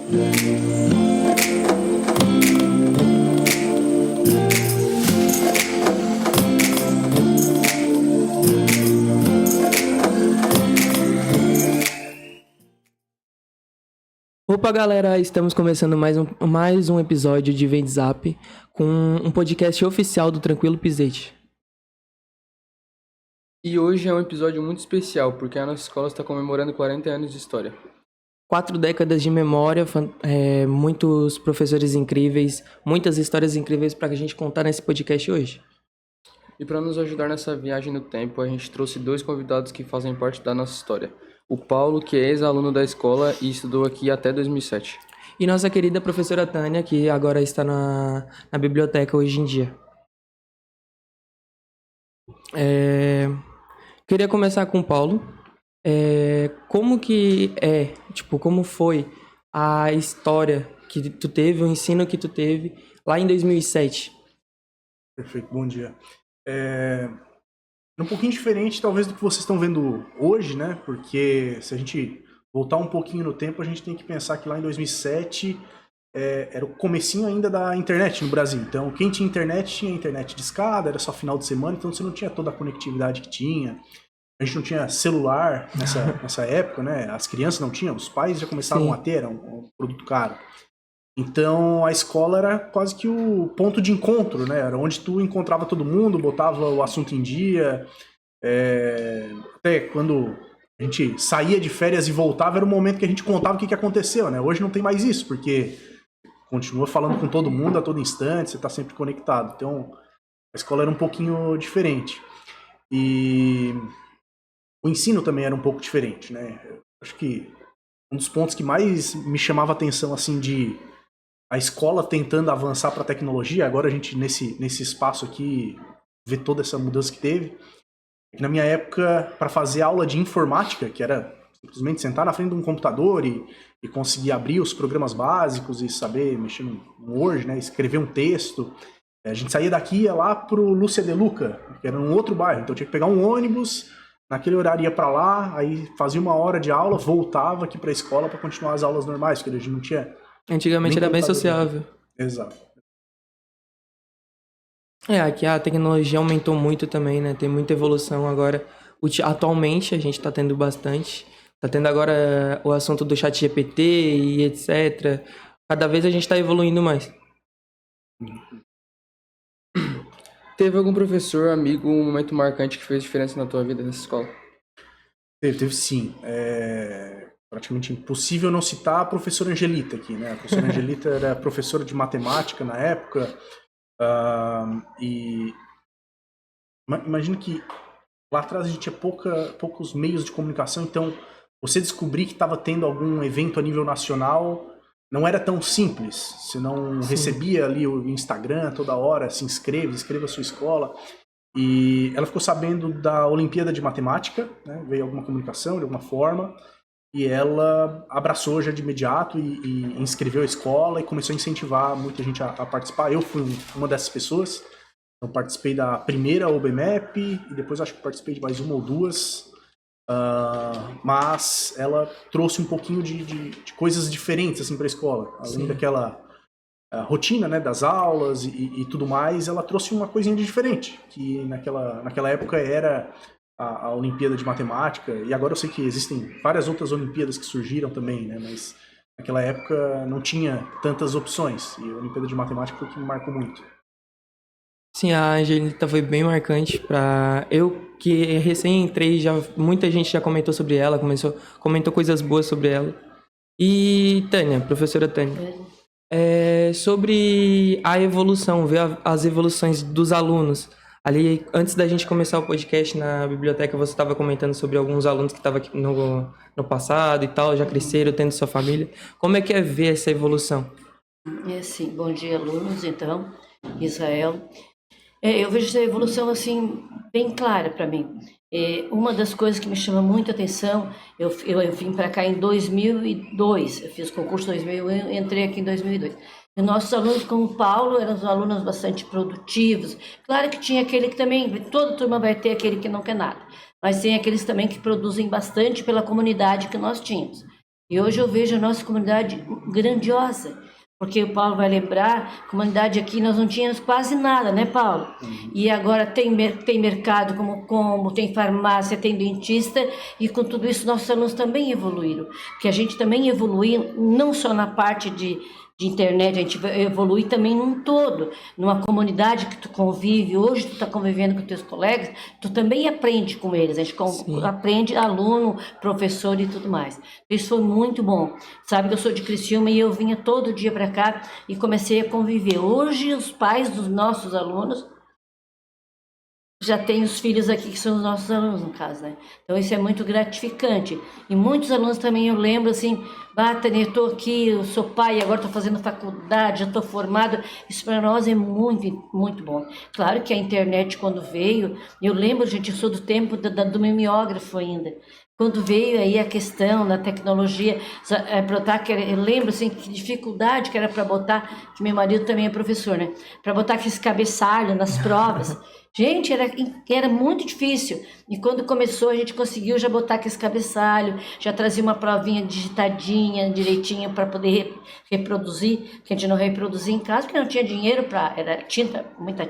Opa, galera, estamos começando mais um episódio de Vem Zap com um podcast oficial do Tranquilo Pizete. E hoje é um episódio muito especial, porque a nossa escola está comemorando 40 anos de história. 4 décadas de memória, muitos professores incríveis, muitas histórias incríveis para a gente contar nesse podcast hoje. E para nos ajudar nessa viagem no tempo, a gente trouxe 2 convidados que fazem parte da nossa história. O Paulo, que é ex-aluno da escola e estudou aqui até 2007. E nossa querida professora Tânia, que agora está na biblioteca hoje em dia. Queria começar com o Paulo. Como foi a história que tu teve, o ensino que tu teve lá em 2007? Perfeito, bom dia. Um pouquinho diferente, talvez, do que vocês estão vendo hoje, né? Porque se a gente voltar um pouquinho no tempo, a gente tem que pensar que lá em 2007 era o comecinho ainda da internet no Brasil. Então, quem tinha internet de escada, era só final de semana, então você não tinha toda a conectividade que tinha. A gente não tinha celular nessa época, né? As crianças não tinham, os pais já começavam a ter, era um produto caro. Então, a escola era quase que o ponto de encontro, né? Era onde tu encontrava todo mundo, botava o assunto em dia. Até quando a gente saía de férias e voltava, era o momento que a gente contava o que aconteceu, né? Hoje não tem mais isso, porque continua falando com todo mundo a todo instante, você está sempre conectado. Então, a escola era um pouquinho diferente. E o ensino também era um pouco diferente, né? Eu acho que um dos pontos que mais me chamava a atenção, assim, de a escola tentando avançar para a tecnologia, agora a gente, nesse espaço aqui, vê toda essa mudança que teve. Na minha época, para fazer aula de informática, que era simplesmente sentar na frente de um computador e conseguir abrir os programas básicos e saber mexer no Word, né, escrever um texto, a gente saía daqui e ia lá pro Lúcia de Luca, que era um outro bairro, então tinha que pegar um ônibus, naquele horário ia para lá, aí fazia 1 hora de aula, voltava aqui para a escola para continuar as aulas normais, porque a gente não tinha... Antigamente era bem sociável. Exato. Aqui a tecnologia aumentou muito também, né? Tem muita evolução agora. Atualmente a gente tá tendo bastante. Tá tendo agora o assunto do chat GPT e etc. Cada vez a gente tá evoluindo mais. Teve algum professor, amigo, um momento marcante que fez diferença na tua vida nessa escola? Teve sim. Praticamente impossível não citar a professora Angelita aqui, né? A professora Angelita era professora de matemática na época, e imagino que lá atrás a gente tinha poucos meios de comunicação, então você descobrir que estava tendo algum evento a nível nacional não era tão simples. Você não recebia ali o Instagram toda hora, se inscreva a sua escola. E ela ficou sabendo da Olimpíada de Matemática, né? Veio alguma comunicação de alguma forma, e ela abraçou já de imediato e inscreveu a escola e começou a incentivar muita gente a participar. Eu fui uma dessas pessoas. Eu participei da primeira OBMEP e depois acho que participei de mais 1 ou 2. Mas ela trouxe um pouquinho de coisas diferentes assim, para a escola. Além daquela rotina, né, das aulas e tudo mais, ela trouxe uma coisinha de diferente, que naquela época era a Olimpíada de Matemática, e agora eu sei que existem várias outras Olimpíadas que surgiram também, né, mas naquela época não tinha tantas opções, e a Olimpíada de Matemática foi o que me marcou muito. Sim, a Angelita foi bem marcante para eu que recém entrei, muita gente já comentou sobre ela, comentou coisas boas sobre ela. E Tânia, professora Tânia, sobre a evolução, ver as evoluções dos alunos. Ali, antes da gente começar o podcast na biblioteca, você estava comentando sobre alguns alunos que estavam aqui no passado e tal, já cresceram, tendo sua família. Como é que é ver essa evolução? Sim, bom dia, alunos, então, Israel. Eu vejo essa evolução, assim, bem clara para mim. Uma das coisas que me chama muito a atenção, eu vim para cá em 2002, eu fiz concurso em 2001, entrei aqui em 2002. E nossos alunos, como o Paulo, eram alunos bastante produtivos. Claro que tinha aquele que também, toda turma vai ter aquele que não quer nada, mas tem aqueles também que produzem bastante pela comunidade que nós tínhamos. E hoje eu vejo a nossa comunidade grandiosa, porque o Paulo vai lembrar, comunidade aqui nós não tínhamos quase nada, né, Paulo? E agora tem mercado como, tem farmácia, tem dentista, e com tudo isso nossos alunos também evoluíram. Porque a gente também evoluiu, não só na parte de internet, a gente evolui também num todo, numa comunidade que tu convive, hoje tu está convivendo com teus colegas, tu também aprende com eles, a gente aprende aluno, professor e tudo mais. Isso foi muito bom. Sabe que eu sou de Criciúma e eu vinha todo dia para cá e comecei a conviver. Hoje os pais dos nossos alunos já tem os filhos aqui que são os nossos alunos, no caso, né? Então isso é muito gratificante. E muitos alunos também eu lembro assim, Tânia, eu estou aqui, eu sou pai, agora estou fazendo faculdade, já estou formado. Isso para nós é muito, muito bom. Claro que a internet quando veio, eu lembro, gente, eu sou do tempo do mimeógrafo ainda. Quando veio aí a questão da tecnologia, eu lembro assim, que dificuldade que era para botar, que meu marido também é professor, né? Para botar aqueles cabeçalhos nas provas. Gente, era muito difícil. E quando começou, a gente conseguiu já botar aqueles cabeçalhos, já trazia uma provinha digitadinha, direitinho, para poder reproduzir, que a gente não reproduzia em casa, porque não tinha dinheiro para... Era tinta, muita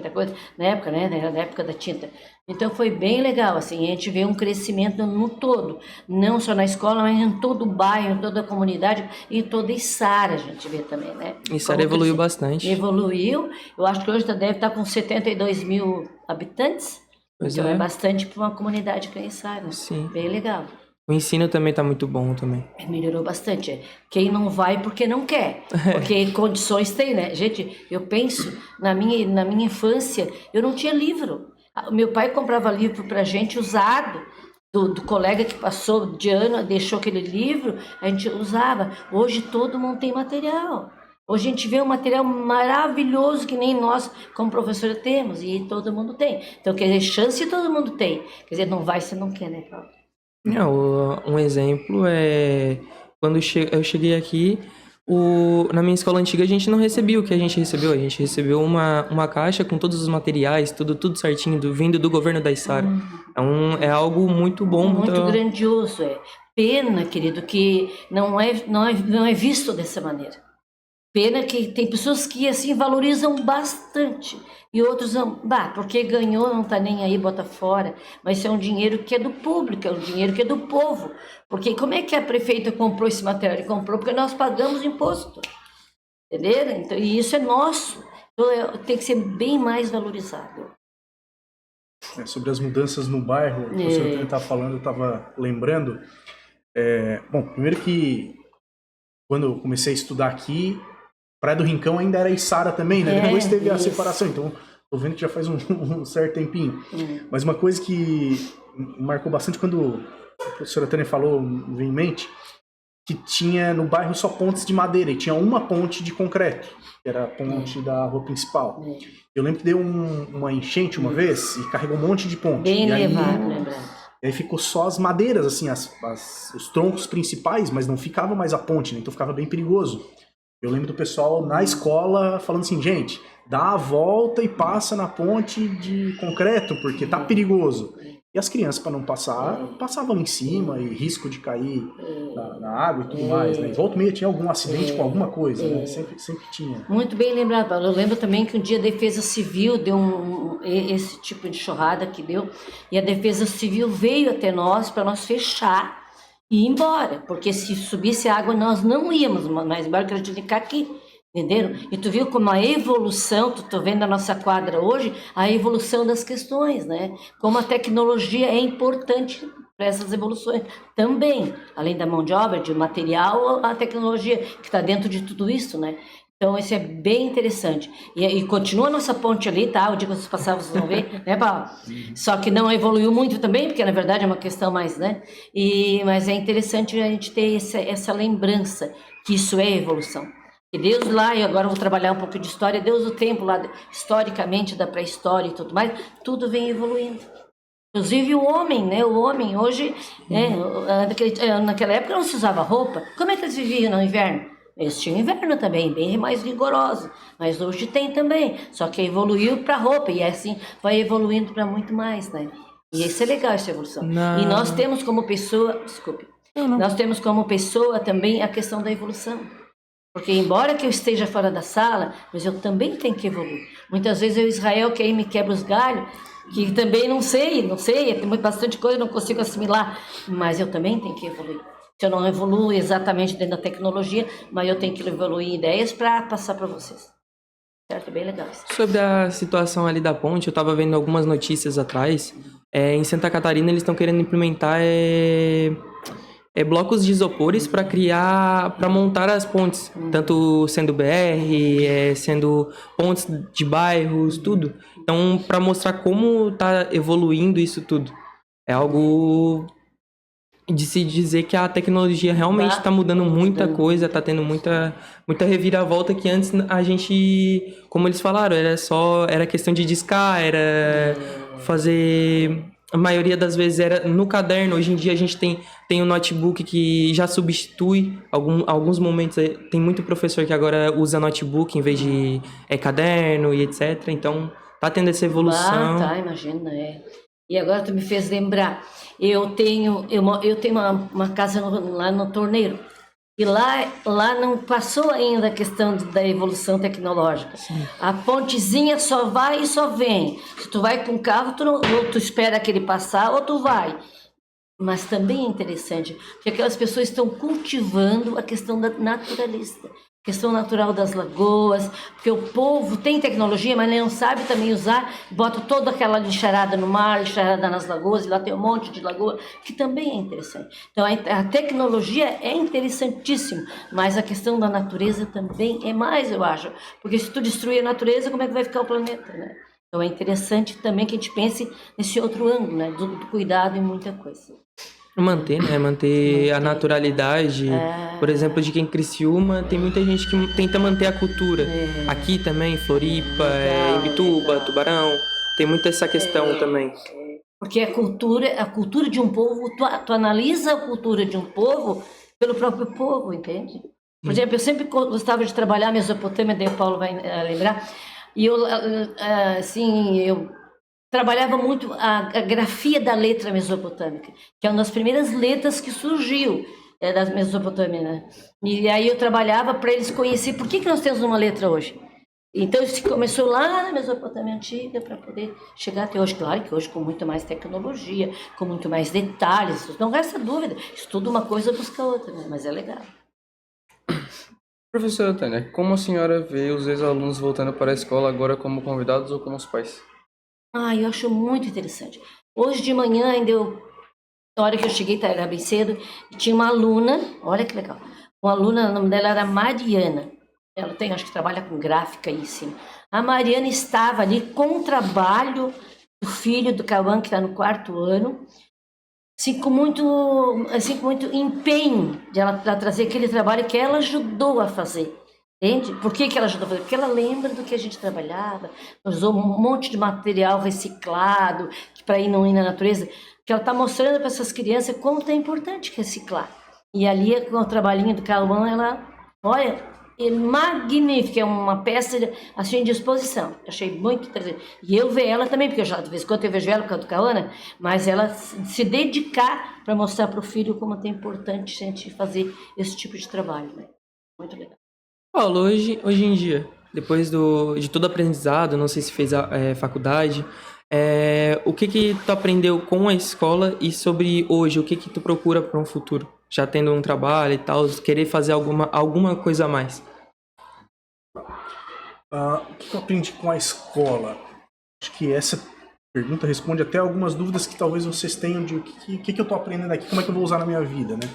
coisa, na época, né? Na época da tinta. Então foi bem legal, assim, a gente vê um crescimento no todo, não só na escola, mas em todo o bairro, em toda a comunidade e em toda a Içara a gente vê também, né? Içara evoluiu bastante. Evoluiu, eu acho que hoje deve estar com 72 mil habitantes, Pois então é. é bastante para uma comunidade que é Içara, Sim. bem legal. O ensino também tá muito bom também. Melhorou bastante. Quem não vai porque não quer, porque condições tem, né? Gente, eu penso, na minha infância, eu não tinha livro. Meu pai comprava livro pra gente usado, do colega que passou de ano, deixou aquele livro, a gente usava. Hoje todo mundo tem material. Hoje a gente vê um material maravilhoso que nem nós, como professora, temos, e todo mundo tem. Então, quer dizer, chance todo mundo tem. Quer dizer, não vai se não quer, né, Paulo? Não, um exemplo é quando eu cheguei aqui, na minha escola antiga a gente não recebia o que a gente recebeu. A gente recebeu uma caixa com todos os materiais, tudo certinho, vindo do governo da Içara. É algo muito bom. Muito grandioso, é. Pena, querido, que não é visto dessa maneira. Pena que tem pessoas que assim valorizam bastante e outros não, porque ganhou, não tá nem aí, bota fora. Mas isso é um dinheiro que é do público, é um dinheiro que é do povo. Porque como é que a prefeita comprou esse material? Ele comprou porque nós pagamos imposto. Entenderam? Então, e isso é nosso. Então tem que ser bem mais valorizado. Sobre as mudanças no bairro, o professor Antônio estava falando, eu estava lembrando. Bom, primeiro que quando eu comecei a estudar aqui, Praia do Rincão ainda era Içara também, né? Depois teve a separação, então tô vendo que já faz um certo tempinho. Mas uma coisa que me marcou bastante quando a professora Tânia falou, me veio em mente, que tinha no bairro só pontes de madeira e tinha uma ponte de concreto, que era a ponte da rua principal. Eu lembro que deu uma enchente uma vez e carregou um monte de ponte. Bem e levado, lembrando. E aí ficou só as madeiras, assim, os troncos principais, mas não ficava mais a ponte, né? Então ficava bem perigoso. Eu lembro do pessoal na escola falando assim, gente, dá a volta e passa na ponte de concreto, porque tá perigoso. E as crianças, para não passar, passavam em cima e risco de cair na água e tudo mais, né? E volta e meia tinha algum acidente com alguma coisa, né? Sempre tinha. Muito bem lembrado, Paulo. Eu lembro também que um dia a Defesa Civil deu esse tipo de enxurrada que deu, e a Defesa Civil veio até nós para nós fechar e ir embora, porque se subisse água nós não íamos mais embora, que a gente tinha que ficar aqui, entenderam? E tu viu como a evolução, tu vendo a nossa quadra hoje, a evolução das questões, né? Como a tecnologia é importante para essas evoluções também, além da mão de obra, de material, a tecnologia que está dentro de tudo isso, né? Então, isso é bem interessante. E continua a nossa ponte ali, tá? O dia que vocês passaram, vocês vão ver, né, Paulo? Só que não evoluiu muito também, porque, na verdade, é uma questão mais, né? Mas é interessante a gente ter essa lembrança que isso é evolução. E Deus lá, e agora eu vou trabalhar um pouco de história, Deus do tempo lá, historicamente, da pré-história e tudo mais, tudo vem evoluindo. Inclusive o homem, né? O homem hoje, naquela época não se usava roupa. Como é que eles viviam no inverno? Eles tinham inverno também, bem mais rigoroso, mas hoje tem também, só que evoluiu para roupa e assim vai evoluindo para muito mais, né? E isso é legal, essa evolução. E nós temos como pessoa, desculpe, Nós temos como pessoa também a questão da evolução. Porque embora que eu esteja fora da sala, mas eu também tenho que evoluir. Muitas vezes eu, Israel, que aí me quebra os galhos, que também não sei, tem bastante coisa, não consigo assimilar, mas eu também tenho que evoluir. Se eu não evoluo exatamente dentro da tecnologia, mas eu tenho que evoluir em ideias para passar para vocês. Certo? É bem legal isso. Sobre a situação ali da ponte, eu estava vendo algumas notícias atrás. Em Santa Catarina, eles estão querendo implementar blocos de isopores para montar as pontes, tanto sendo BR, sendo pontes de bairros, tudo. Então, para mostrar como está evoluindo isso tudo. É algo de se dizer que a tecnologia realmente está mudando muita coisa, está tendo muita reviravolta que antes a gente, como eles falaram, era questão de discar, era fazer... A maioria das vezes era no caderno. Hoje em dia a gente tem um notebook que já substitui alguns momentos. Tem muito professor que agora usa notebook em vez de caderno e etc. Então tá tendo essa evolução. Imagina, E agora tu me fez lembrar. Eu tenho uma casa lá no Torneiro. E lá não passou ainda a questão da evolução tecnológica. Sim. A pontezinha só vai e só vem. Se tu vai com o carro, ou tu espera que ele passar, ou tu vai. Mas também é interessante, porque aquelas pessoas estão cultivando a questão da naturalista. Questão natural das lagoas, porque o povo tem tecnologia, mas não sabe também usar, bota toda aquela lixarada no mar, lixarada nas lagoas, e lá tem um monte de lagoa, que também é interessante. Então a tecnologia é interessantíssima, mas a questão da natureza também é mais, eu acho, porque se tu destruir a natureza, como é que vai ficar o planeta, né? Então é interessante também que a gente pense nesse outro ângulo, né? Do cuidado em muita coisa. Manter a naturalidade. Por exemplo, de quem Criciúma, tem muita gente que tenta manter a cultura. Aqui também, Floripa, Imbituba, Tubarão, tem muito essa questão também. Porque a cultura de um povo, tu analisa a cultura de um povo pelo próprio povo, entende? Por exemplo, eu sempre gostava de trabalhar a Mesopotâmia, daí o Paulo vai lembrar, e eu trabalhava muito a grafia da letra mesopotâmica, que é uma das primeiras letras que surgiu da Mesopotâmia, né? E aí eu trabalhava para eles conhecerem por que nós temos uma letra hoje. Então isso começou lá na Mesopotâmia Antiga para poder chegar até hoje. Claro que hoje com muito mais tecnologia, com muito mais detalhes, não resta dúvida. Isso tudo uma coisa busca outra, né? Mas é legal. Professora Tânia, como a senhora vê os ex-alunos voltando para a escola agora como convidados ou como os pais? Eu acho muito interessante. Hoje de manhã, na hora que eu cheguei, era bem cedo, e tinha uma aluna, olha que legal, uma aluna, o nome dela era Mariana, ela acho que trabalha com gráfica aí, sim. A Mariana estava ali com o trabalho do filho do Cauã, que está no 4º ano, assim, com muito empenho de ela trazer aquele trabalho que ela ajudou a fazer. Entende? Por que ela ajudou a fazer? Porque ela lembra do que a gente trabalhava, usou um monte de material reciclado, para não ir na natureza, que ela está mostrando para essas crianças quanto é importante reciclar. E ali, com o trabalhinho do Cauã, ela, olha, é magnífica, é uma peça assim, de exposição. Achei muito interessante. E eu vejo ela também, porque de vez em quando eu vejo ela por causa do Cauã, né? Mas ela se dedicar para mostrar para o filho como é importante a gente fazer esse tipo de trabalho, né? Muito legal. Paulo, hoje em dia, depois de todo aprendizado, não sei se fez faculdade, o que tu aprendeu com a escola e sobre hoje, o que tu procura para um futuro? Já tendo um trabalho e tal, querer fazer alguma coisa a mais? O que eu aprendi com a escola? Acho que essa pergunta responde até algumas dúvidas que talvez vocês tenham de o que eu estou aprendendo aqui, como é que eu vou usar na minha vida, né?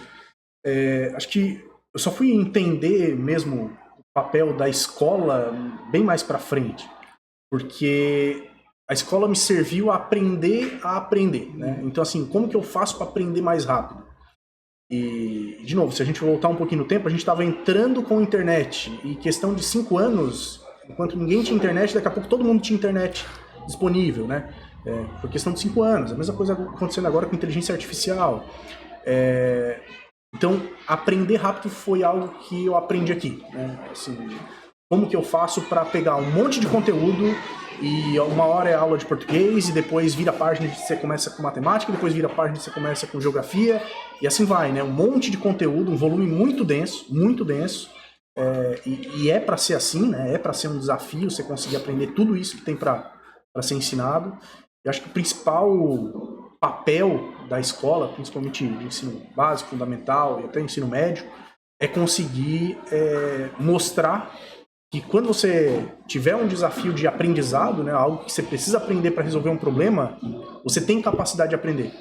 Acho que eu só fui entender mesmo papel da escola bem mais para frente, porque a escola me serviu a aprender, né? Então, assim, como que eu faço para aprender mais rápido? E, de novo, se a gente voltar um pouquinho no tempo, a gente estava entrando com a internet, e questão de 5 anos, enquanto ninguém tinha internet, daqui a pouco todo mundo tinha internet disponível, né? Foi questão de 5 anos, a mesma coisa acontecendo agora com inteligência artificial. Então, aprender rápido foi algo que eu aprendi aqui, né? Assim, como que eu faço para pegar um monte de conteúdo e uma hora é aula de português, e depois vira a página e você começa com matemática, depois vira a página e você começa com geografia, e assim vai, né? Um monte de conteúdo, um volume muito denso, e é para ser assim, né? É para ser um desafio você conseguir aprender tudo isso que tem para ser ensinado. Eu acho que o principal papel da escola, principalmente de ensino básico, fundamental e até ensino médio, é conseguir mostrar que quando você tiver um desafio de aprendizado, né, algo que você precisa aprender para resolver um problema, você tem capacidade de aprender.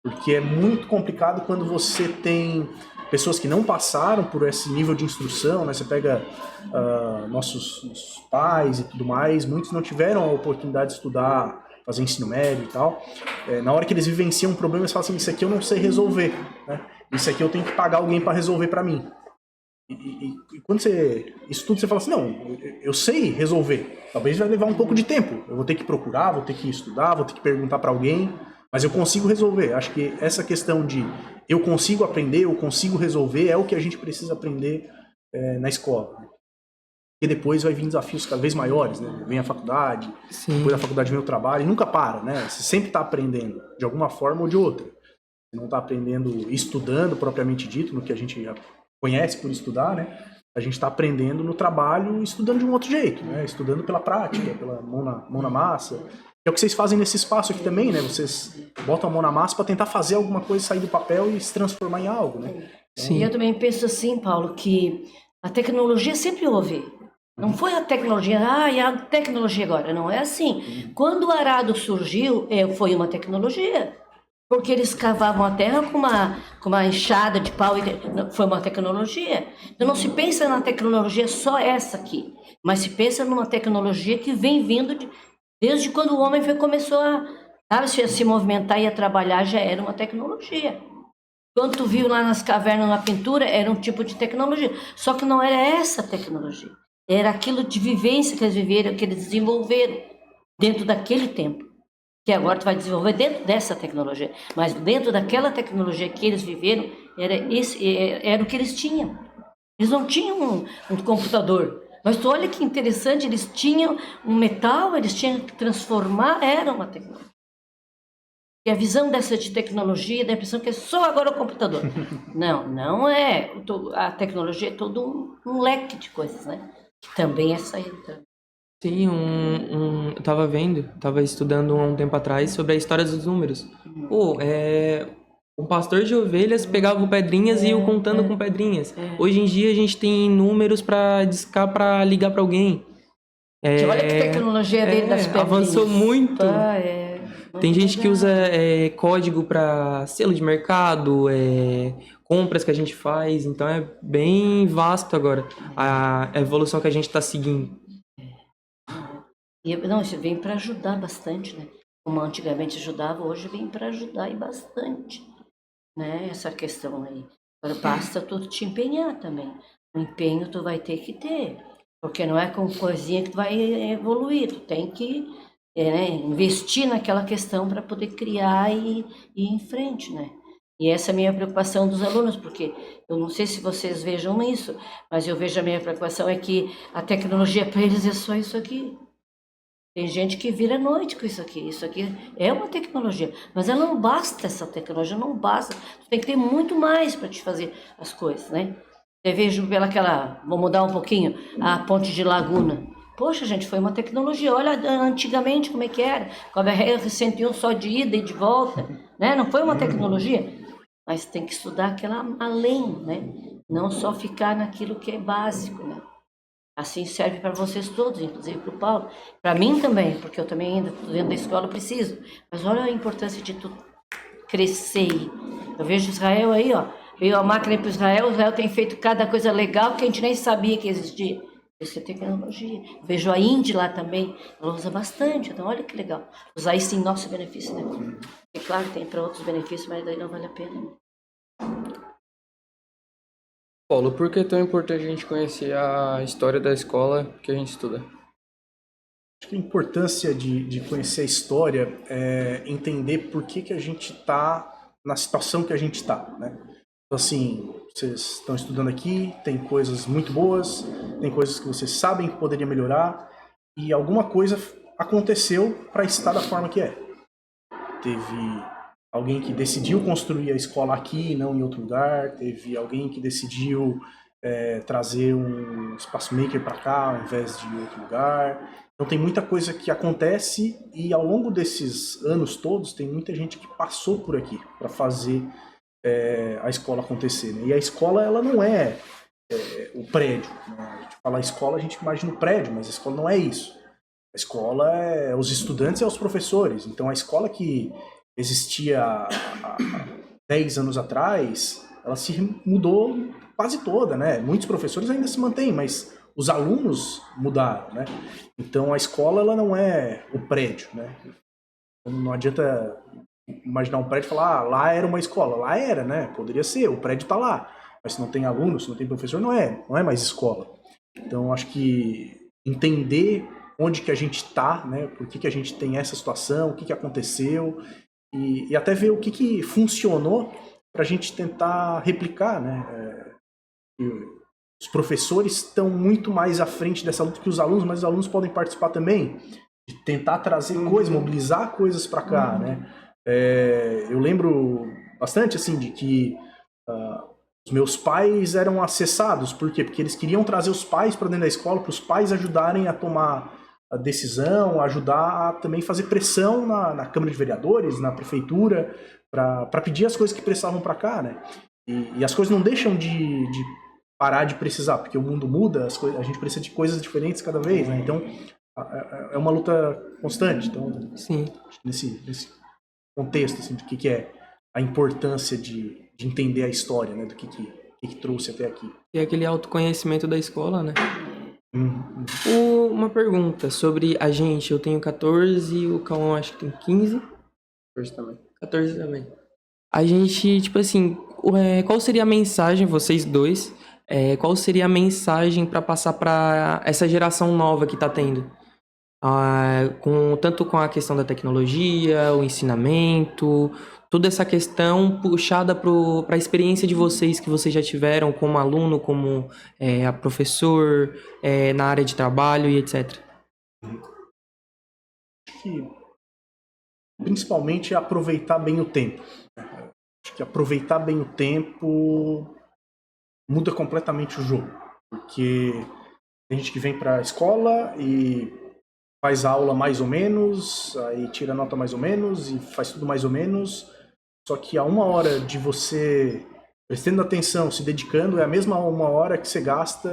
Porque é muito complicado quando você tem pessoas que não passaram por esse nível de instrução, né? Você pega nossos pais e tudo mais, muitos não tiveram a oportunidade de estudar, fazer ensino médio e tal. Na hora que eles vivenciam um problema, eles falam assim, isso aqui eu não sei resolver, né? Isso aqui eu tenho que pagar alguém para resolver para mim. E quando você estuda, você fala assim, não, eu sei resolver, talvez vai levar um pouco de tempo, eu vou ter que procurar, vou ter que estudar, vou ter que perguntar para alguém, mas eu consigo resolver. Acho que essa questão de eu consigo aprender, eu consigo resolver, é o que a gente precisa aprender na escola. E depois vai vir desafios cada vez maiores, né? Vem a faculdade, Sim. depois da faculdade vem o trabalho, e nunca para, né? Você sempre está aprendendo, de alguma forma ou de outra. Você não está aprendendo estudando, propriamente dito, no que a gente conhece por estudar, né? A gente está aprendendo no trabalho, estudando de um outro jeito, né? Estudando pela prática, pela mão na massa. É o que vocês fazem nesse espaço aqui também, né? Vocês botam a mão na massa para tentar fazer alguma coisa sair do papel e se transformar em algo, né? Sim. E eu também penso assim, Paulo, que a tecnologia sempre houve. Não foi a tecnologia, e a tecnologia agora. Não é assim. Quando o arado surgiu, foi uma tecnologia. Porque eles cavavam a terra com uma enxada de pau, foi uma tecnologia. Então não se pensa na tecnologia só essa aqui, mas se pensa numa tecnologia que vem vindo desde quando o homem começou a se movimentar e a trabalhar, já era uma tecnologia. Quando tu viu lá nas cavernas, na pintura, era um tipo de tecnologia. Só que não era essa tecnologia. Era aquilo de vivência que eles viveram, que eles desenvolveram dentro daquele tempo. Que agora tu vai desenvolver dentro dessa tecnologia. Mas dentro daquela tecnologia que eles viveram, era o que eles tinham. Eles não tinham um computador. Mas tu olha que interessante, eles tinham um metal, eles tinham que transformar, era uma tecnologia. E a visão dessa de tecnologia, dá a impressão que é só agora o computador. Não, não é. A tecnologia é todo um leque de coisas, né? Que também é saída. Sim, eu tava estudando há um tempo atrás sobre a história dos números. Pô, um pastor de ovelhas pegava pedrinhas e ia contando com pedrinhas. Hoje em dia a gente tem números pra discar pra ligar pra alguém. Olha que tecnologia dele das pedrinhas. Avançou muito. Muito tem gente que usa legal. código pra selo de mercado, compras que a gente faz. Então é bem vasto agora a evolução que a gente tá seguindo. Não, isso vem para ajudar bastante, né? Como antigamente ajudava, hoje vem para ajudar e bastante, né? Essa questão aí. Agora basta tu te empenhar também. O empenho tu vai ter que ter, porque não é com coisinha que tu vai evoluir. Tu tem que investir naquela questão para poder criar e ir em frente, né? E essa é a minha preocupação dos alunos, porque eu não sei se vocês vejam isso, mas eu vejo a minha preocupação é que a tecnologia para eles é só isso aqui. Tem gente que vira noite com isso aqui. Isso aqui é uma tecnologia, mas ela não basta, essa tecnologia não basta. Tu tem que ter muito mais para te fazer as coisas, né? Eu vejo vou mudar um pouquinho, a ponte de Laguna. Poxa, gente, foi uma tecnologia. Olha antigamente como é que era. Com a BR-101 só de ida e de volta, né? Não foi uma tecnologia. Mas tem que estudar aquela além, né? Não só ficar naquilo que é básico, né? Assim serve para vocês todos, inclusive para o Paulo. Para mim também, porque eu também ainda estou dentro da escola, preciso. Mas olha a importância de tu crescer. Eu vejo Israel aí, ó. Veio a máquina para Israel tem feito cada coisa legal que a gente nem sabia que existia. Isso é tecnologia. Vejo a Índia lá também, ela usa bastante. Então olha que legal. Usar isso em nosso benefício, né? E claro, tem para outros benefícios, mas daí não vale a pena. Paulo, por que é tão importante a gente conhecer a história da escola que a gente estuda? Acho que a importância de conhecer a história é entender por que a gente está na situação que a gente está, né? Então, assim, vocês estão estudando aqui, tem coisas muito boas, tem coisas que vocês sabem que poderia melhorar, e alguma coisa aconteceu para estar da forma que é. Teve alguém que decidiu construir a escola aqui e não em outro lugar, teve alguém que decidiu trazer um espaço maker para cá ao invés de outro lugar. Então tem muita coisa que acontece e ao longo desses anos todos tem muita gente que passou por aqui para fazer a escola acontecer, né? E a escola, ela não é o prédio, né? A gente fala escola, a gente imagina o prédio, mas a escola não é isso. A escola é os estudantes e os professores. Então a escola que existia há 10 anos atrás, ela se mudou quase toda, né? Muitos professores ainda se mantêm, mas os alunos mudaram, né? Então a escola, ela não é o prédio, né? Não adianta imaginar um prédio e falar, lá era uma escola. Lá era, né? Poderia ser, o prédio está lá. Mas se não tem aluno, se não tem professor, não é mais escola. Então acho que entender onde que a gente está, né? Por que a gente tem essa situação, o que aconteceu, e até ver o que funcionou para a gente tentar replicar, né? Os professores estão muito mais à frente dessa luta que os alunos, mas os alunos podem participar também, de tentar trazer coisas, mobilizar coisas para cá, né? Eu lembro bastante, assim, de que os meus pais eram acessados. Por quê? Porque eles queriam trazer os pais para dentro da escola, para os pais ajudarem a tomar a decisão, ajudar a também fazer pressão na Câmara de Vereadores, na Prefeitura, para pedir as coisas que precisavam para cá, né? E as coisas não deixam de parar de precisar, porque o mundo muda, a gente precisa de coisas diferentes cada vez, né? Então, é uma luta constante. Então, Sim. Nesse contexto, assim, do que é a importância de entender a história, né? Do que trouxe até aqui. E aquele autoconhecimento da escola, né? Uhum. Uma pergunta sobre a gente. Eu tenho 14, o Cauã acho que tem 15. 14 também. 14 também. A gente, tipo assim, qual seria a mensagem, vocês dois, qual seria a mensagem para passar para essa geração nova que tá tendo? Tanto com a questão da tecnologia, o ensinamento, toda essa questão puxada para a experiência de vocês, que vocês já tiveram como aluno, como a professor, na área de trabalho e etc. Acho que principalmente é aproveitar bem o tempo. Acho que aproveitar bem o tempo muda completamente o jogo, porque tem gente que vem para a escola e faz aula mais ou menos, aí tira nota mais ou menos e faz tudo mais ou menos, só que a 1 hora de você prestando atenção, se dedicando, é a mesma 1 hora que você gasta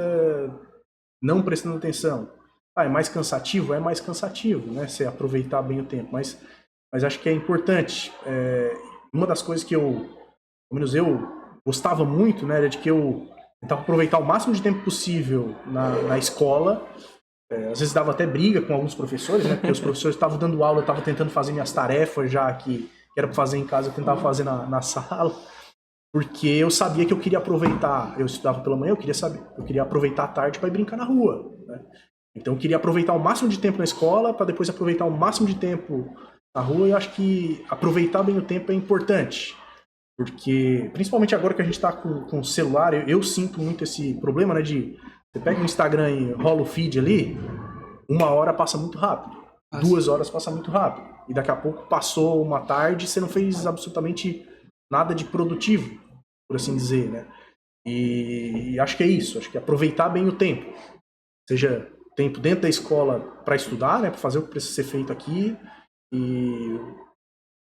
não prestando atenção. É mais cansativo? É mais cansativo, né? Você aproveitar bem o tempo, mas acho que é importante. Uma das coisas que pelo menos eu gostava muito, né, era de que eu tentava aproveitar o máximo de tempo possível na escola. Às vezes dava até briga com alguns professores, né, porque os professores estavam dando aula, eu estava tentando fazer minhas tarefas já que era para fazer em casa, eu tentava fazer na sala, porque eu sabia que eu queria aproveitar. Eu estudava pela manhã, eu queria aproveitar a tarde para ir brincar na rua, né? Então eu queria aproveitar o máximo de tempo na escola para depois aproveitar o máximo de tempo na rua. E eu acho que aproveitar bem o tempo é importante, porque principalmente agora que a gente está com o celular, eu sinto muito esse problema, né, de você pega o Instagram e rola o feed ali, 1 hora passa muito rápido, 2 horas passa muito rápido, e daqui a pouco passou uma tarde e você não fez absolutamente nada de produtivo, por assim dizer, né? E acho que é isso, acho que aproveitar bem o tempo, seja tempo dentro da escola para estudar, né, para fazer o que precisa ser feito aqui, e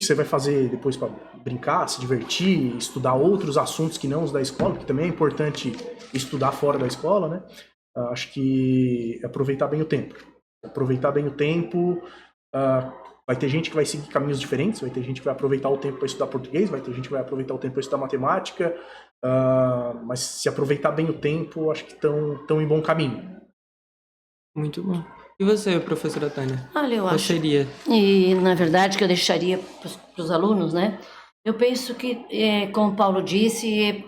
você vai fazer depois para brincar, se divertir, estudar outros assuntos que não os da escola, porque também é importante estudar fora da escola, né? Acho que é aproveitar bem o tempo. Aproveitar bem o tempo, vai ter gente que vai seguir caminhos diferentes, vai ter gente que vai aproveitar o tempo para estudar português, vai ter gente que vai aproveitar o tempo para estudar matemática, mas se aproveitar bem o tempo, acho que estão em bom caminho. Muito bom. E você, professora Tânia? Olha, eu Qual acho. seria? E, na verdade, que eu deixaria para os alunos, né? Eu penso que, como o Paulo disse,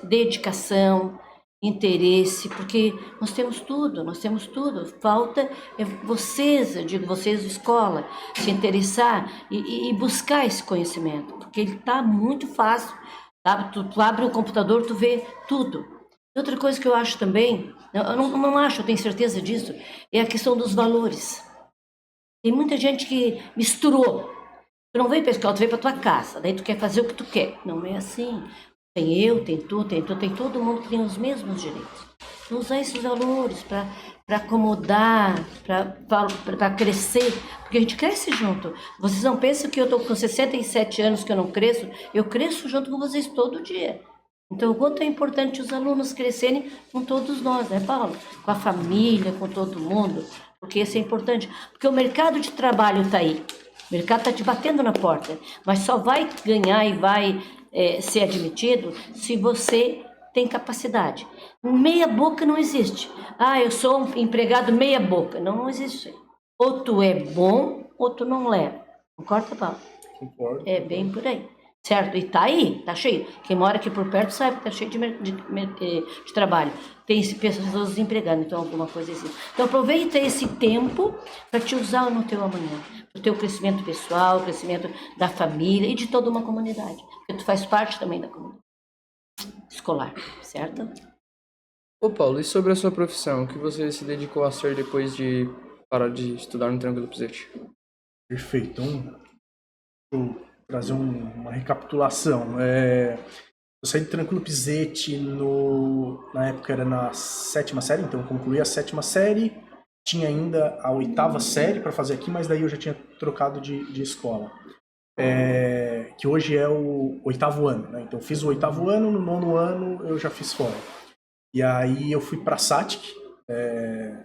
dedicação, interesse, porque nós temos tudo. Falta vocês, eu digo vocês, escola, se interessar e buscar esse conhecimento, porque ele está muito fácil. Tá? Tu abre o computador, tu vê tudo. Outra coisa que eu acho também, eu não acho, eu tenho certeza disso, é a questão dos valores. Tem muita gente que misturou. Tu não veio para a escola, tu veio para tua casa, daí tu quer fazer o que tu quer. Não é assim. Tem eu, tem tu, tem todo mundo que tem os mesmos direitos. Então, usar esses valores para acomodar, para crescer, porque a gente cresce junto. Vocês não pensam que eu estou com 67 anos que eu não cresço? Eu cresço junto com vocês todo dia. Então, o quanto é importante os alunos crescerem com todos nós, né, Paulo? Com a família, com todo mundo, porque isso é importante. Porque o mercado de trabalho está aí. O mercado está te batendo na porta, mas só vai ganhar e vai ser admitido se você tem capacidade. Meia boca não existe. Ah, eu sou um empregado meia boca. Não, não existe. Ou tu é bom, ou tu não leva. Concorda, Paulo? Concordo. É bem por aí. Certo? E tá aí, tá cheio. Quem mora aqui por perto sabe que tá cheio de trabalho. Tem pessoas desempregadas, então alguma coisa assim. Então aproveita esse tempo para te usar no teu amanhã. Para o teu crescimento pessoal, crescimento da família e de toda uma comunidade. Porque tu faz parte também da comunidade escolar, certo? Ô Paulo, e sobre a sua profissão, o que você se dedicou a ser depois de parar de estudar no Tranquilo Pisete? Perfeito. Então, vou trazer uma recapitulação. Eu saí do Tranquilo Pisete na época era na 7ª série, então eu concluí a 7ª série, tinha ainda a 8ª série para fazer aqui, mas daí eu já tinha trocado de escola. Que hoje é o 8º ano, né? Então eu fiz o 8º ano, no 9º ano eu já fiz fora. E aí eu fui para a SATIC,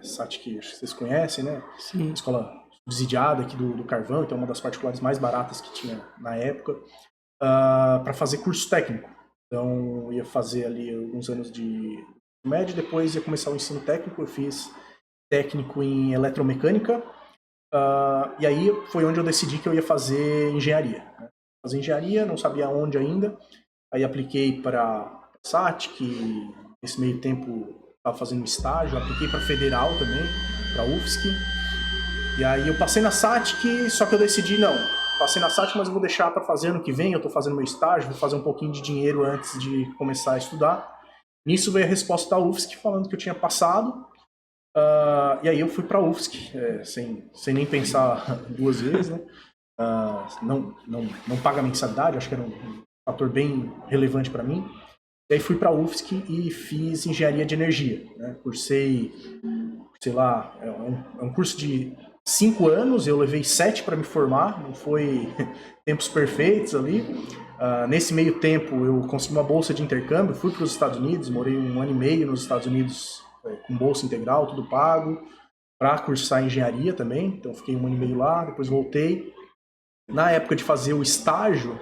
SATIC, acho que vocês conhecem, né? Sim. Escola subsidiada aqui do Carvão, então é uma das particulares mais baratas que tinha na época, para fazer curso técnico. Então eu ia fazer ali alguns anos de médio, depois ia começar o ensino técnico, eu fiz técnico em eletromecânica, e aí foi onde eu decidi que eu ia fazer engenharia. Né? Fazer engenharia, não sabia onde ainda, aí apliquei para SATIC, nesse meio tempo estava fazendo estágio, apliquei para Federal também, para UFSC, e aí eu passei na SATIC, só que eu decidi, não, passei na SATIC, mas eu vou deixar para fazer ano que vem, eu estou fazendo meu estágio, vou fazer um pouquinho de dinheiro antes de começar a estudar. Nisso veio a resposta da UFSC falando que eu tinha passado, e aí eu fui para a UFSC, sem nem pensar duas vezes, né? Não paga mensalidade, acho que era um fator bem relevante para mim. E aí fui para a UFSC e fiz engenharia de energia, né? Cursei, sei lá, é um curso de 5 anos, eu levei 7 para me formar, não foi tempos perfeitos ali. Nesse meio tempo eu consegui uma bolsa de intercâmbio, fui para os Estados Unidos, morei 1 ano e meio nos Estados Unidos com bolsa integral, tudo pago, para cursar engenharia também, então fiquei 1 ano e meio lá, depois voltei. Na época de fazer o estágio,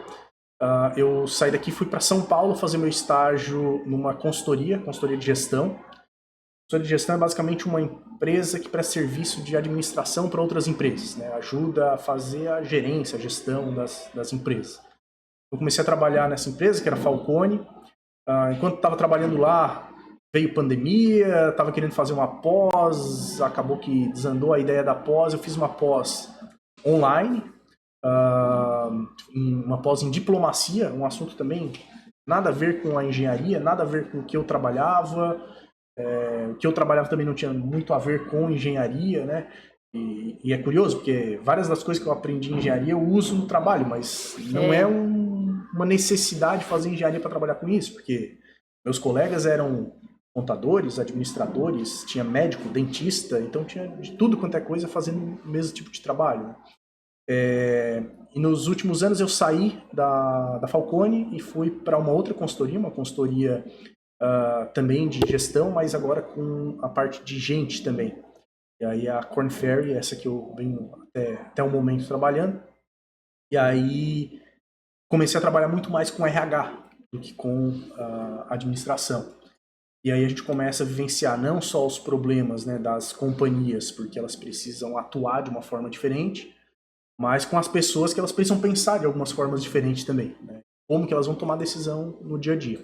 eu saí daqui e fui para São Paulo fazer meu estágio numa consultoria de gestão. Consultoria de gestão é basicamente uma empresa que presta serviço de administração para outras empresas, né? Ajuda a fazer a gerência, a gestão das empresas. Eu comecei a trabalhar nessa empresa, que era a Falcone. Enquanto estava trabalhando lá, veio pandemia, estava querendo fazer uma pós, acabou que desandou a ideia da pós. Eu fiz uma pós online, uma pós em diplomacia, um assunto também nada a ver com a engenharia, nada a ver com o que eu trabalhava. O que eu trabalhava também não tinha muito a ver com engenharia, né? E é curioso, porque várias das coisas que eu aprendi em engenharia eu uso no trabalho, mas não é uma necessidade fazer engenharia para trabalhar com isso, porque meus colegas eram contadores, administradores, tinha médico, dentista, então tinha de tudo quanto é coisa fazendo o mesmo tipo de trabalho. E nos últimos anos eu saí da Falcone e fui para uma outra consultoria, uma consultoria também de gestão, mas agora com a parte de gente também. E aí a Korn Ferry, essa que eu venho até o momento trabalhando. E aí comecei a trabalhar muito mais com RH do que com administração. E aí a gente começa a vivenciar não só os problemas, né, das companhias, porque elas precisam atuar de uma forma diferente, mas com as pessoas que elas precisam pensar de algumas formas diferentes também, né? Como que elas vão tomar decisão no dia a dia.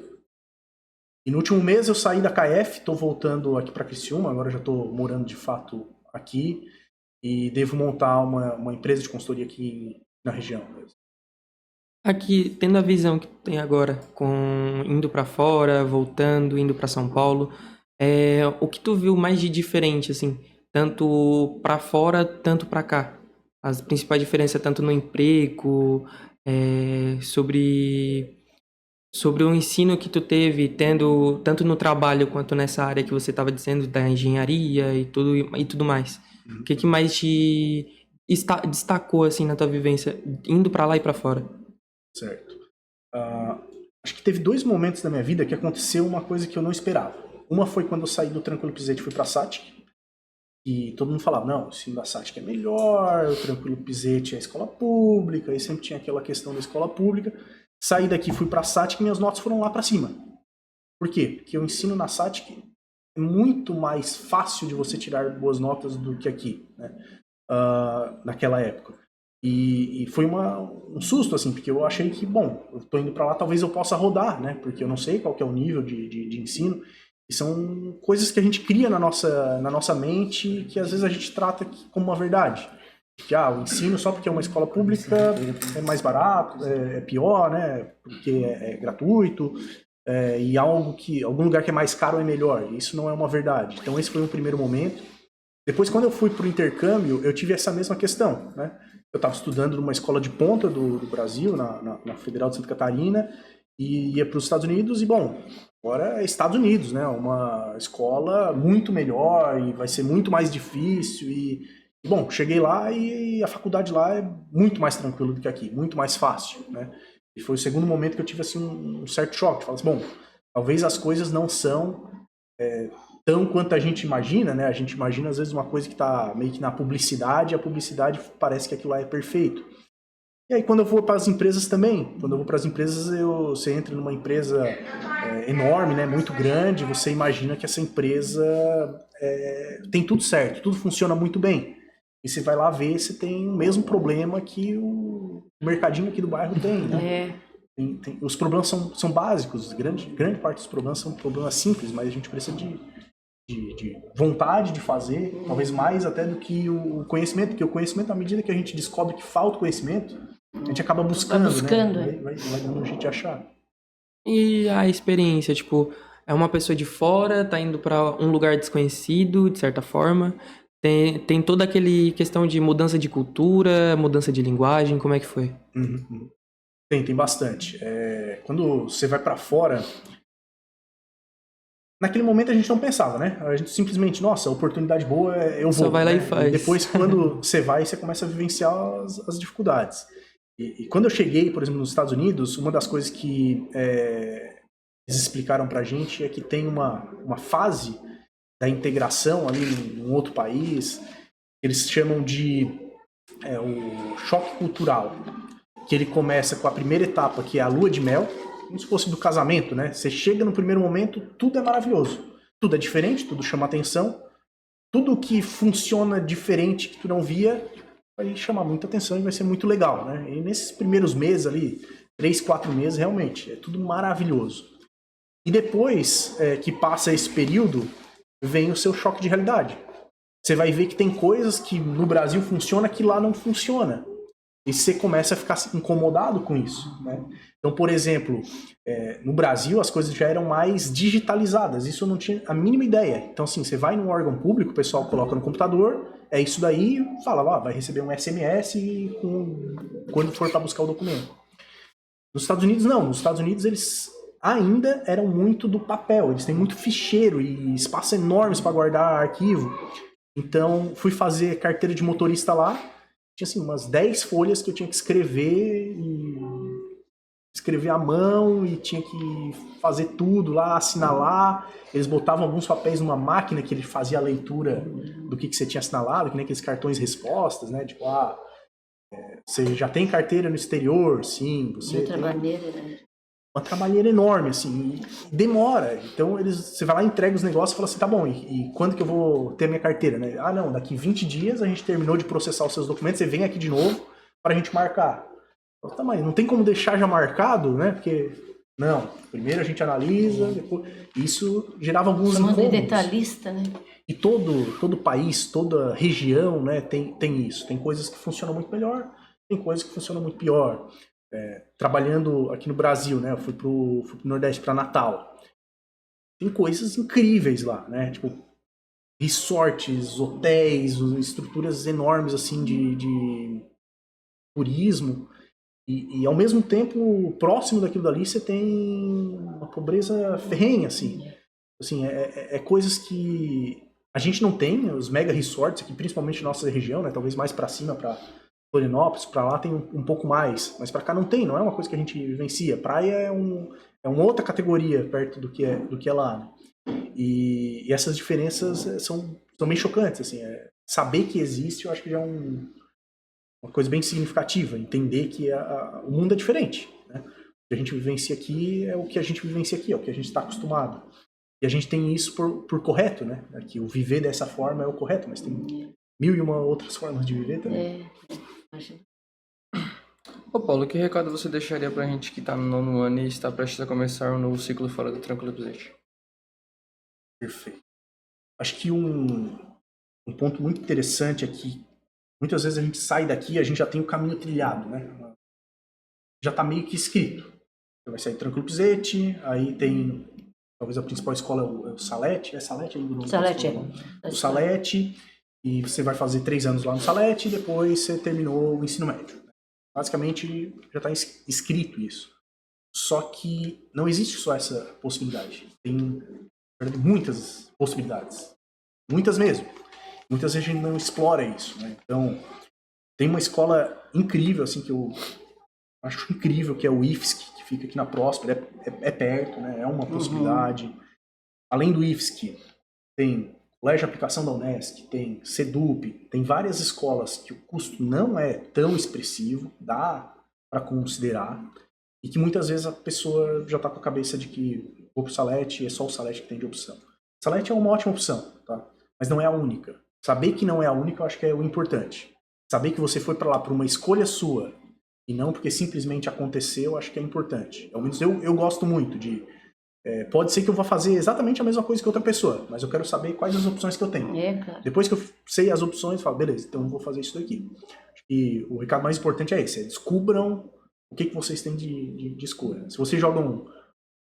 E no último mês eu saí da KF, estou voltando aqui para Criciúma, agora já estou morando de fato aqui e devo montar uma empresa de consultoria aqui na região mesmo. Aqui, tendo a visão que tem agora, indo para fora, voltando, indo para São Paulo, o que tu viu mais de diferente, assim, tanto para fora, tanto para cá? as principais diferenças tanto no emprego, sobre o ensino que tu teve, tendo tanto no trabalho quanto nessa área que você estava dizendo da engenharia e tudo mais. O que mais te destacou assim na tua vivência indo para lá e para fora? Certo. Acho que teve 2 momentos da minha vida que aconteceu uma coisa que eu não esperava. Uma foi quando eu saí do Tranquilo Pisete e fui pra SATIC. E todo mundo falava, não, o ensino da SATIC é melhor, o Tranquilo Pisete é escola pública, e sempre tinha aquela questão da escola pública. Saí daqui, fui pra SATIC e minhas notas foram lá pra cima. Por quê? Porque o ensino na SATIC é muito mais fácil de você tirar boas notas do que aqui, né? Naquela época. E foi um susto, assim, porque eu achei que, bom, eu tô indo pra lá, talvez eu possa rodar, né? Porque eu não sei qual que é o nível de ensino. E são coisas que a gente cria na nossa mente que às vezes a gente trata como uma verdade. Que o ensino só porque é uma escola pública é mais barato, é pior, né? Porque é gratuito, e algum lugar que é mais caro é melhor. Isso não é uma verdade. Então esse foi um primeiro momento. Depois, quando eu fui para o intercâmbio, eu tive essa mesma questão, né? Eu estava estudando numa escola de ponta do Brasil, na Federal de Santa Catarina, e ia para os Estados Unidos, e bom, agora é Estados Unidos, né? Uma escola muito melhor, e vai ser muito mais difícil, bom, cheguei lá e a faculdade lá é muito mais tranquila do que aqui, muito mais fácil, né? E foi o segundo momento que eu tive, assim, um certo choque. Falei assim, bom, talvez as coisas não são tão quanto a gente imagina, né? A gente imagina, às vezes, uma coisa que está meio que na publicidade, e a publicidade parece que aquilo lá é perfeito. E aí, quando eu vou para as empresas também, quando eu vou para as empresas, você entra numa empresa enorme, né? Muito grande, você imagina que essa empresa tem tudo certo, tudo funciona muito bem. E você vai lá ver, você tem o mesmo problema que o mercadinho aqui do bairro tem, né? Os problemas são básicos, grande parte dos problemas são problemas simples, mas a gente precisa de vontade de fazer, talvez mais até do que o conhecimento, porque o conhecimento, à medida que a gente descobre que falta conhecimento, a gente acaba buscando, né? Vai dando um jeito de achar. E a experiência, tipo, é uma pessoa de fora, tá indo para um lugar desconhecido, de certa forma. Tem toda aquele questão de mudança de cultura, mudança de linguagem, como é que foi? Tem bastante. Quando você vai para fora, naquele momento a gente não pensava, né? A gente simplesmente, nossa, oportunidade boa, eu vou. Só vai lá, né? e faz. E depois, quando você vai, você começa a vivenciar as dificuldades. E quando eu cheguei, por exemplo, nos Estados Unidos, uma das coisas que eles explicaram pra gente é que tem uma fase da integração ali em outro país, que eles chamam de o choque cultural, que ele começa com a primeira etapa, que é a lua de mel, como se fosse do casamento, né? Você chega no primeiro momento, tudo é maravilhoso, tudo é diferente, tudo chama atenção, tudo que funciona diferente que tu não via vai chamar muita atenção e vai ser muito legal, né? E nesses primeiros meses ali, 3, 4 meses, realmente, é tudo maravilhoso. E depois que passa esse período, vem o seu choque de realidade. Você vai ver que tem coisas que no Brasil funciona que lá não funciona. E você começa a ficar incomodado com isso, né? Então, por exemplo, no Brasil as coisas já eram mais digitalizadas. Isso eu não tinha a mínima ideia. Então, assim, você vai num órgão público, o pessoal coloca no computador, é isso daí, fala, vai receber um SMS quando for para buscar o documento. Nos Estados Unidos, não. Nos Estados Unidos, eles ainda eram muito do papel. Eles têm muito ficheiro e espaços enormes para guardar arquivo. Então, fui fazer carteira de motorista lá. Tinha, assim, umas 10 folhas que eu tinha que escrever à mão e tinha que fazer tudo lá, assinalar. Eles botavam alguns papéis numa máquina que ele fazia a leitura do que você tinha assinalado, que nem aqueles cartões respostas, né? Tipo, você já tem carteira no exterior? Sim. Você outra maneira, né? Uma trabalheira enorme, assim, demora. Então você vai lá, entrega os negócios e fala assim, tá bom, e quando que eu vou ter a minha carteira, né? Não, daqui 20 dias a gente terminou de processar os seus documentos, você vem aqui de novo pra gente marcar. Tá, mas não tem como deixar já marcado, né? Porque, não, primeiro a gente analisa, depois... Isso gerava alguns incômodos. De detalhista, né? E todo país, toda região, né, tem isso. Tem coisas que funcionam muito melhor, tem coisas que funcionam muito pior. Trabalhando aqui no Brasil, né? Eu fui pro Nordeste, para Natal. Tem coisas incríveis lá, né? Tipo, resorts, hotéis, estruturas enormes assim de turismo. E ao mesmo tempo, próximo daquilo dali, você tem uma pobreza ferrenha, assim. Assim, é coisas que a gente não tem, os mega resorts aqui, principalmente na nossa região, né? Talvez mais para cima, para Florianópolis, para lá tem um pouco mais, mas para cá não tem, não é uma coisa que a gente vivencia. Praia é uma outra categoria perto do que é lá, né? E essas diferenças são bem chocantes, assim. Saber que existe, eu acho que já é uma coisa bem significativa, entender que o mundo é diferente, né? O que a gente vivencia aqui é o que a gente vivencia aqui, é o que a gente está acostumado. E a gente tem isso por correto, né? Que o viver dessa forma é o correto, mas tem 1001 outras formas de viver também. Ô Paulo, que recado você deixaria pra gente que tá no 9º ano e está prestes a começar um novo ciclo fora do Tranquilo Presente? Perfeito. Acho que um ponto muito interessante aqui, muitas vezes a gente sai daqui e a gente já tem o caminho trilhado, né? Já está meio que escrito. Você vai sair Tranquilo Pisete, aí tem, talvez a principal escola é o Salete, é Salete ainda o nome Salete, da escola, né? O Salete, e você vai fazer 3 anos lá no Salete e depois você terminou o ensino médio. Basicamente já está escrito isso. Só que não existe só essa possibilidade. Tem, na verdade, muitas possibilidades. Muitas mesmo. Muitas vezes a gente não explora isso, né? Então, tem uma escola incrível, assim, que eu acho incrível, que é o IFSC, que fica aqui na Próspera, é perto, né? É uma possibilidade. Além do IFSC, tem Colégio de Aplicação da Unesc, tem CEDUP, tem várias escolas que o custo não é tão expressivo, dá para considerar, e que muitas vezes a pessoa já está com a cabeça de que vou pro Salete e é só o Salete que tem de opção. Salete é uma ótima opção, tá? Mas não é a única. Saber que não é a única, eu acho que é o importante. Saber que você foi para lá por uma escolha sua e não porque simplesmente aconteceu, eu acho que é importante. Ao menos eu gosto muito de... pode ser que eu vá fazer exatamente a mesma coisa que outra pessoa, mas eu quero saber quais as opções que eu tenho. Claro. Depois que eu sei as opções, eu falo, beleza, então eu vou fazer isso daqui. Acho que o recado mais importante é esse, descubram o que vocês têm de escolha. Se você joga um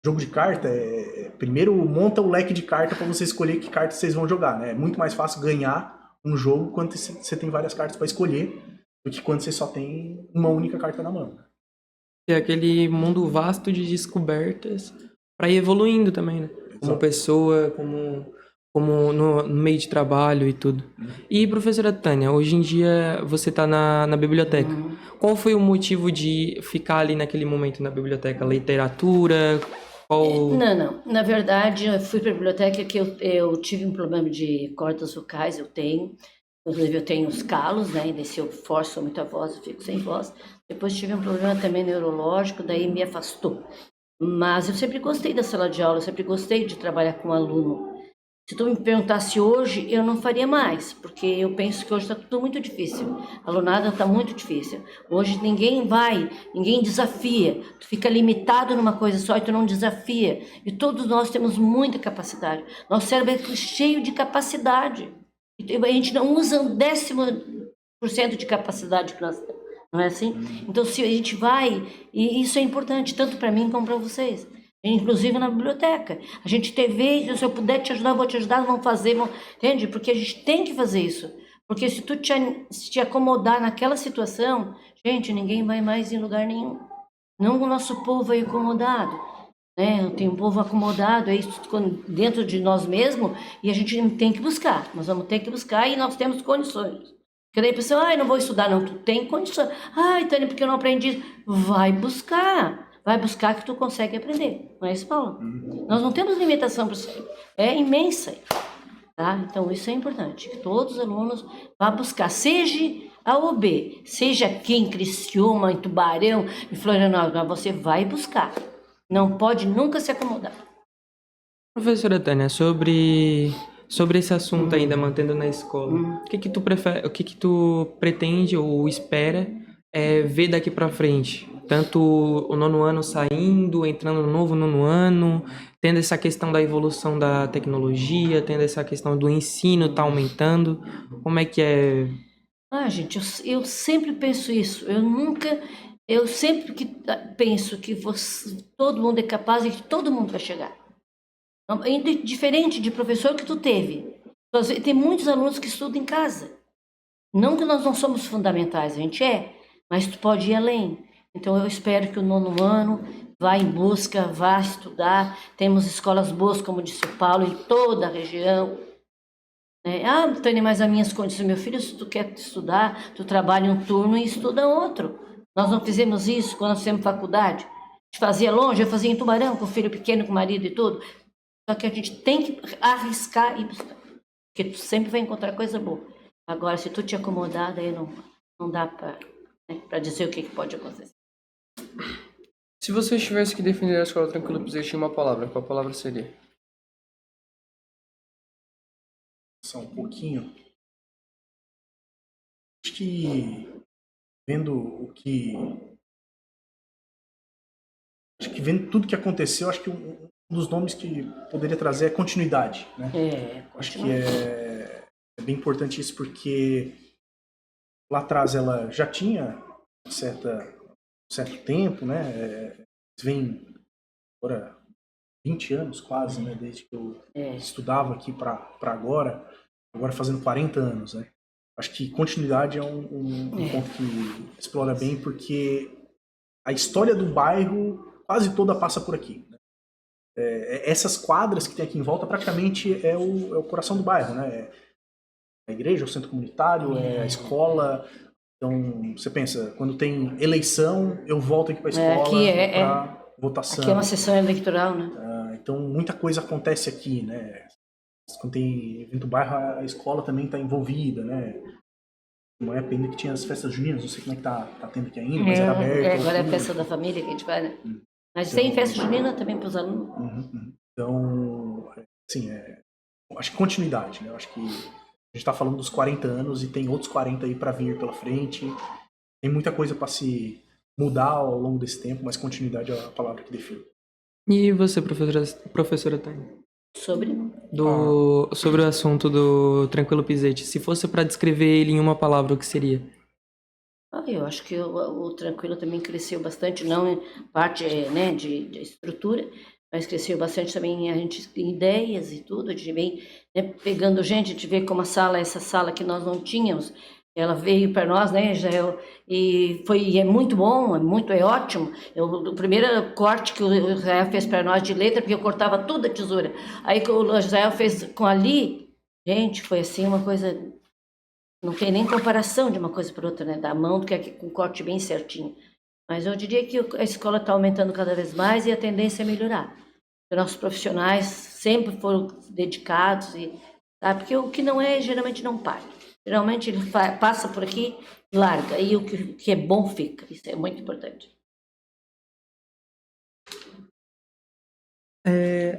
jogo de carta, primeiro monta o leque de carta para você escolher que carta vocês vão jogar, né? É muito mais fácil ganhar um jogo quando você tem várias cartas para escolher do que quando você só tem uma única carta na mão. É aquele mundo vasto de descobertas para ir evoluindo também, né? Como Exato. pessoa, como no meio de trabalho e tudo. E, professora Tânia, hoje em dia você está na biblioteca. Qual foi o motivo de ficar ali naquele momento na biblioteca? Literatura? Não. Na verdade, eu fui para a biblioteca que eu tive um problema de cordas vocais, eu tenho. Inclusive, eu tenho os calos, né? E daí, se eu forço muito a voz, eu fico sem voz. Depois tive um problema também neurológico, daí me afastou. Mas eu sempre gostei da sala de aula, eu sempre gostei de trabalhar com aluno. Se tu me perguntasse hoje, eu não faria mais, porque eu penso que hoje está tudo muito difícil. A alunada está muito difícil. Hoje ninguém desafia. Tu fica limitado numa coisa só e tu não desafia. E todos nós temos muita capacidade. Nosso cérebro é cheio de capacidade. A gente não usa 10% de capacidade que nós temos. Não é assim? Então, se a gente vai, e isso é importante, tanto para mim como para vocês. Inclusive na biblioteca. A gente teve, se eu puder te ajudar, eu vou te ajudar, vamos fazer, entende? Porque a gente tem que fazer isso. Porque se tu te acomodar naquela situação, gente, ninguém vai mais em lugar nenhum. Não o nosso povo é acomodado. Né? Tem um povo acomodado é isso dentro de nós mesmos e a gente tem que buscar. Nós vamos ter que buscar e nós temos condições. Porque daí a pessoa, não vou estudar, não, tu tem condições. Tânia, porque eu não aprendi. Vai buscar. Vai buscar que tu consegue aprender. Não é isso, Paulo? Nós não temos limitação para isso. É imensa. Tá? Então, isso é importante. Que todos os alunos vão buscar. Seja a UB, seja aqui em Criciúma, em Tubarão, em Florianópolis, você vai buscar. Não pode nunca se acomodar. Professora Tânia, sobre esse assunto ainda, mantendo na escola, o que tu prefere, o que tu pretende ou espera ver daqui para frente? Tanto o 9º ano saindo, entrando no novo 9º ano, tendo essa questão da evolução da tecnologia, tendo essa questão do ensino tá aumentando, como é que é? Gente, eu sempre penso isso, eu sempre penso que todo mundo é capaz e que todo mundo vai chegar. Diferente de professor que tu teve, Tem muitos alunos que estudam em casa. Não que nós não somos fundamentais, a gente é, mas tu pode ir além. Então eu espero que o 9º ano vá em busca, vá estudar. Temos escolas boas, como disse o Paulo, em toda a região. Não tenho mais as minhas condições. Meu filho, se tu quer estudar, tu trabalha um turno e estuda outro. Nós não fizemos isso quando nós fizemos faculdade. A gente fazia longe, eu fazia em Tubarão, com o filho pequeno, com o marido e tudo. Só que a gente tem que arriscar e buscar. Porque tu sempre vai encontrar coisa boa. Agora, se tu te acomodar, daí não dá para dizer o que pode acontecer. Se você tivesse que definir a escola Tranquilo Pizete em uma palavra, qual palavra seria? Só um pouquinho. Acho que vendo vendo tudo que aconteceu, acho que um dos nomes que poderia trazer é continuidade, né? Acho que é bem importante isso, porque lá atrás ela já tinha um certo tempo, né? Vem agora 20 anos quase, né? Desde que eu estudava aqui para agora fazendo 40 anos, né? Acho que continuidade é um ponto que explora bem, porque a história do bairro quase toda passa por aqui, né? Essas quadras que tem aqui em volta praticamente é o coração do bairro, né? É a igreja, o centro comunitário, é a escola. Então, você pensa, quando tem eleição, eu volto aqui para a escola para votação. Aqui é uma sessão eleitoral, né? Então, muita coisa acontece aqui, né? Quando tem evento do bairro, a escola também está envolvida, né? Uma época ainda que tinha as festas juninas, não sei como é que tá tendo aqui ainda, mas era aberto. Agora é a festa da família que a gente faz, né? Mas tem festa junina também para os alunos. Então, assim, acho que continuidade, né? Eu acho que a gente está falando dos 40 anos e tem outros 40 aí para vir pela frente. Tem muita coisa para se mudar ao longo desse tempo, mas continuidade é a palavra que define. E você, professora Tânia? Sobre o assunto do Tranquilo Pizete, se fosse para descrever ele em uma palavra, o que seria? Eu acho que o Tranquilo também cresceu bastante, não em parte né, de estrutura, mas cresceu bastante também a gente em ideias e tudo, a gente vem pegando gente, a gente vê como essa sala que nós não tínhamos, ela veio para nós, né, Israel, e é muito bom, é ótimo. O primeiro corte que o Israel fez para nós de letra, porque eu cortava tudo a tesoura, aí que o Israel fez com ali, gente, foi assim uma coisa, não tem nem comparação de uma coisa para outra, né, da mão, que é com um corte bem certinho. Mas eu diria que a escola está aumentando cada vez mais e a tendência é melhorar. Os nossos profissionais sempre foram dedicados, porque o que não é, geralmente não para. Geralmente ele passa por aqui, larga, e o que é bom fica. Isso é muito importante.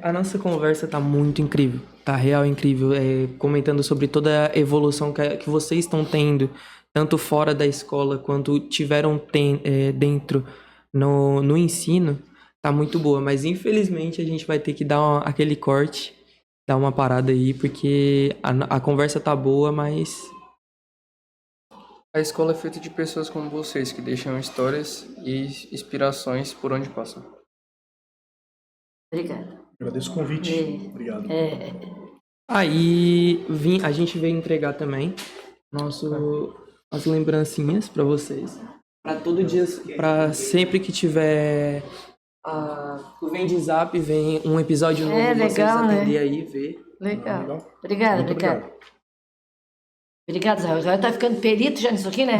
A nossa conversa tá muito incrível, tá real incrível, comentando sobre toda a evolução que vocês estão tendo, tanto fora da escola quanto tiveram dentro no ensino, tá muito boa. Mas infelizmente a gente vai ter que dar aquele corte, dar uma parada aí, porque a conversa tá boa, mas... A escola é feita de pessoas como vocês, que deixam histórias e inspirações por onde passam. Obrigada. Agradeço o convite. Obrigado. Aí a gente veio entregar também as lembrancinhas para vocês. Para todo dia, para sempre que tiver o Vem de Zap, vem um episódio novo, legal, vocês atender aí, ver. Legal. Obrigada, Obrigado. Obrigada, Israel. O Israel tá ficando perito já nisso aqui, né?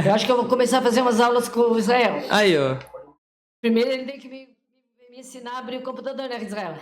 Eu acho que eu vou começar a fazer umas aulas com o Israel. Aí, ó. Primeiro ele tem que me ensinar a abrir o computador, né, Israel?